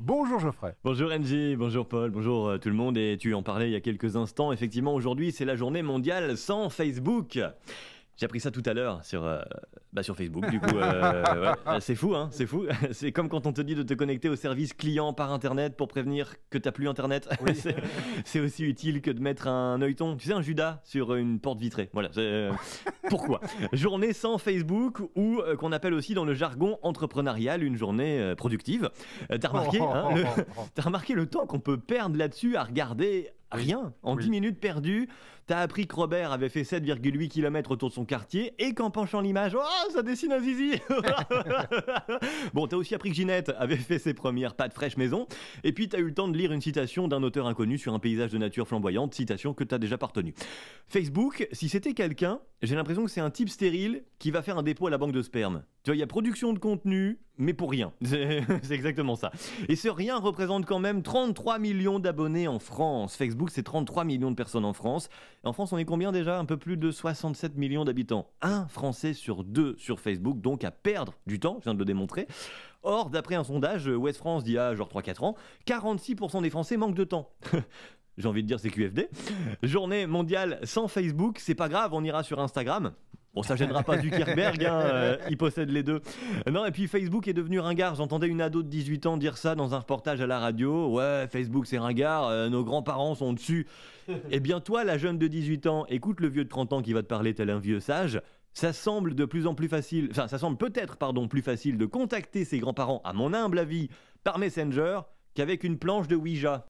Bonjour Geoffrey. Bonjour Angie, bonjour Paul, bonjour tout le monde. Et tu en parlais il y a quelques instants. Effectivement, aujourd'hui, c'est la journée mondiale sans Facebook. J'ai appris ça tout à l'heure sur Facebook, du coup, ouais, c'est fou, hein, c'est fou. C'est comme quand on te dit de te connecter au service client par Internet pour prévenir que t'as plus Internet. Oui. C'est aussi utile que de mettre un œilleton, tu sais, un Judas sur une porte vitrée. Voilà, pourquoi journée sans Facebook, ou qu'on appelle aussi dans le jargon entrepreneurial une journée productive. T'as remarqué le temps qu'on peut perdre là-dessus à regarder rien. En 10 minutes perdues, t'as appris que Robert avait fait 7,8 km autour de son quartier et qu'en penchant l'image, oh, ça dessine un zizi. Bon, t'as aussi appris que Ginette avait fait ses premières pâtes fraîches maison. Et puis t'as eu le temps de lire une citation d'un auteur inconnu sur un paysage de nature flamboyante, citation que t'as déjà partenue. Facebook, si c'était quelqu'un, j'ai l'impression que c'est un type stérile qui va faire un dépôt à la banque de sperme. Tu vois, il y a production de contenu, mais pour rien. C'est exactement ça. Et ce rien représente quand même 33 millions d'abonnés en France. Facebook, c'est 33 millions de personnes en France. Et en France, on est combien déjà ? Un peu plus de 67 millions d'habitants. Un Français sur deux sur Facebook, donc à perdre du temps, je viens de le démontrer. Or, d'après un sondage Ouest France d'il y a genre 3-4 ans, 46% des Français manquent de temps. J'ai envie de dire c'est QFD. Journée mondiale sans Facebook, c'est pas grave, on ira sur Instagram. Bon, ça gênera pas Zuckerberg, il possède les deux. Non, et puis Facebook est devenu ringard. J'entendais une ado de 18 ans dire ça dans un reportage à la radio. Ouais, Facebook c'est ringard, nos grands-parents sont dessus. Eh bien toi, la jeune de 18 ans, écoute le vieux de 30 ans qui va te parler tel un vieux sage. Ça semble de plus en plus facile, enfin ça semble peut-être, plus facile de contacter ses grands-parents, à mon humble avis, par Messenger, qu'avec une planche de Ouija.